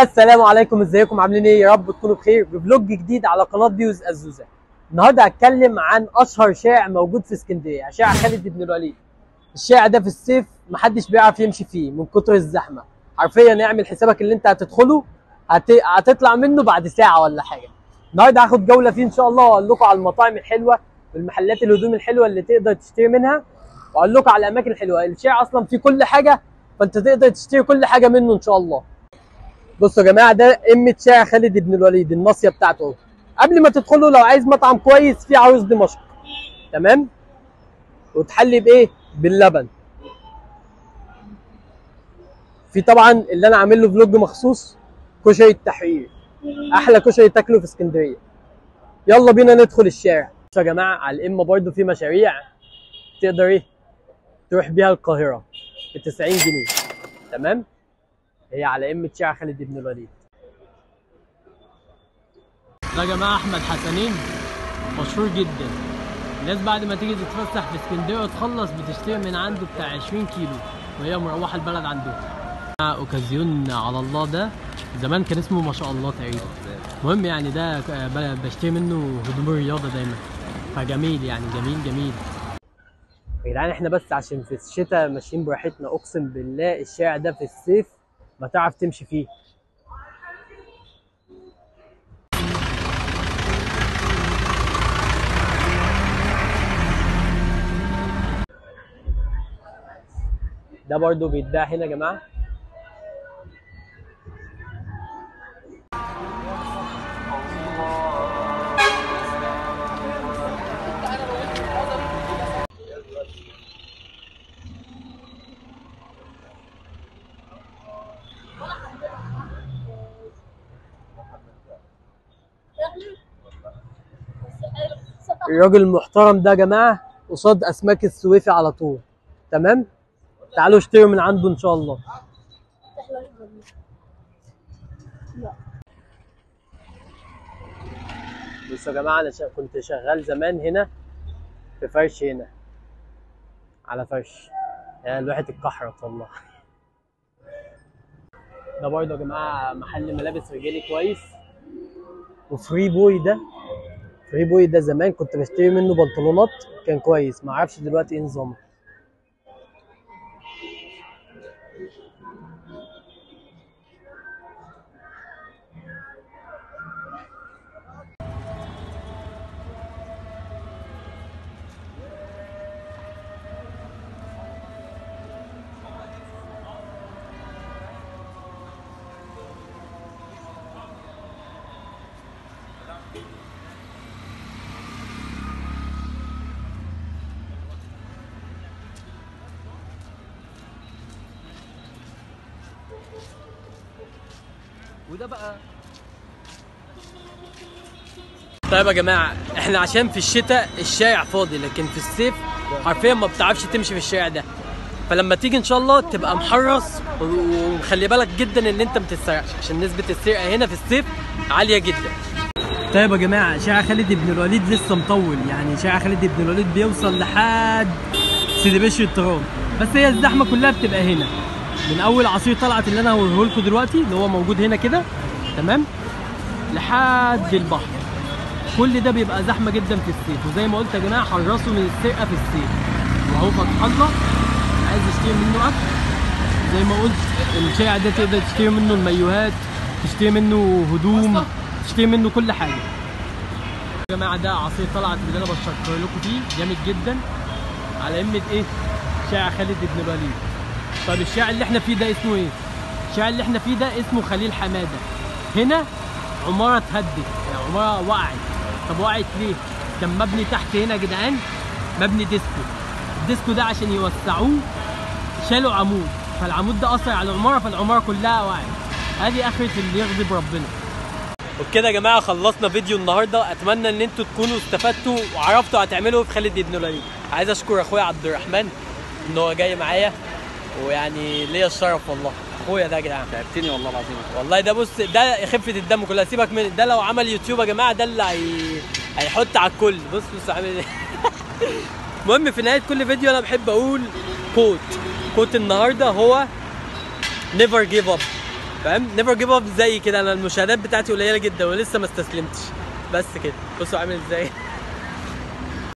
السلام عليكم، ازيكم عاملين ايه؟ يا رب تكونوا بخير بفلوج جديد على قناه ديوز الزوزه. النهارده هتكلم عن اشهر شارع موجود في اسكندريه، شارع خالد بن الوليد. الشارع ده في الصيف محدش بيعرف يمشي فيه من كتر الزحمه، حرفيا اعمل حسابك اللي انت هتدخله هتطلع منه بعد ساعه ولا حاجه. النهارده هاخد جوله فيه ان شاء الله، واقول لكم على المطاعم الحلوه والمحلات الهدوم الحلوه اللي تقدر تشتري منها، واقول لكم على الاماكن الحلوه. الشارع اصلا فيه كل حاجه، فانت تقدر تشتري كل حاجه منه ان شاء الله. بصوا يا جماعه، ده قمه شارع خالد بن الوليد، الناصيه بتاعته اهو. قبل ما تدخلوا لو عايز مطعم كويس، في عروس دمشق، تمام، وتحلي بايه؟ باللبن. في طبعا اللي انا عامل له فلوج مخصوص، كشري التحرير، احلى كشري تاكله في اسكندريه. يلا بينا ندخل الشارع. يا جماعه على القمه برده في مشاريع تقدر ايه تروح بيها القاهره ب 90 جنيه، تمام. هي على قمه شارع خالد بن الوليد. ده يا جماعه احمد حسنين، مشهور جدا. الناس بعد ما تيجي تتفسح في اسكندريه وتخلص بتشتري من عنده بتاع 20 كيلو وهي مروحه البلد عندهم. اوكازيون على الله، ده زمان كان اسمه ما شاء الله تقريبا. المهم يعني ده بشتري منه هدوم الرياضه دايما، فجميل يعني، جميل جميل. يا جدعان احنا بس عشان في الشتاء ماشيين براحتنا، اقسم بالله الشارع ده في الصيف ما تعرف تمشي فيه. ده برضو بيتباع هنا يا جماعه. الراجل المحترم ده يا جماعه قصاد اسماك السويفي على طول، تمام. تعالوا اشتروا من عنده ان شاء الله. بصوا يا جماعه، انا كنت شغال زمان هنا في فرش، هنا على فرش، يعني لوحه الكحرت والله. ده برضه يا جماعه محل ملابس رجالي كويس. وفري بوي ده، فري بوي ده زمان كنت بشتري منه بنطلونات، كان كويس. ما اعرفش دلوقتي ايه نظامه. وده بقى. طيب يا جماعه، احنا عشان في الشتاء الشارع فاضي، لكن في الصيف حرفيا ما بتعرفش تمشي في الشارع ده. فلما تيجي ان شاء الله تبقى محرص ومخلي بالك جدا ان انت ما تتسرقش، عشان نسبه السرقه هنا في الصيف عاليه جدا. طيب يا جماعه، شارع خالد بن الوليد لسه مطول، يعني شارع خالد بن الوليد بيوصل لحد سيدي بشر الترام، بس هي الزحمه كلها بتبقى هنا من اول عصير طلعت اللي انا هوريه لكم دلوقتي، اللي هو موجود هنا كده، تمام، لحد البحر. كل ده بيبقى زحمه جدا في الصيف. وزي ما قلت يا جماعه، حرصوا من السرقه في الصيف. وهو فتح الله، عايز يشتري منه اكل زي ما قلت، الشارع ده تقدر تشتري منه المايوهات، تشتري منه هدوم، تشتري منه كل حاجه. يا جماعه ده عصير طلعت اللي انا بشكر لكم فيه، جامد جدا، على قمه ايه؟ شارع خالد بن الوليد. طيب الشارع اللي احنا فيه ده اسمه ايه؟ الشارع اللي احنا فيه ده اسمه خليل حماده. هنا عماره اتهدت، يعني عماره وقعت. طب وقعت ليه؟ كان مبني تحت هنا يا جدعان، مبني ديسكو. الديسكو ده عشان يوسعوه شالوا عمود، فالعمود ده اثر على العماره، فالعماره كلها وقعت. ادي اخره اللي يغضب ربنا. وبكده يا جماعه خلصنا فيديو النهارده. اتمنى ان انتوا تكونوا استفدتوا وعرفتوا هتعملوا ايه في خالد بن الوليد. عايز اشكر اخويا عبد الرحمن ان هو جاي معايا، ويعني ليا الشرف والله. اخويا ده يا جدعان تعبتني والله العظيم. والله. ده بص، ده خفه الدم كلها، سيبك من ده. لو عمل يوتيوب يا جماعه ده اللي هيحط على الكل. بص عامل ايه. المهم في نهايه كل فيديو انا بحب اقول كوت النهارده هو never give up. فاهم؟ نيفر جيف اب زي كده. انا المشاهدات بتاعتي قليله جدا ولسه ما استسلمتش. بس كده بصوا عامل ازاي.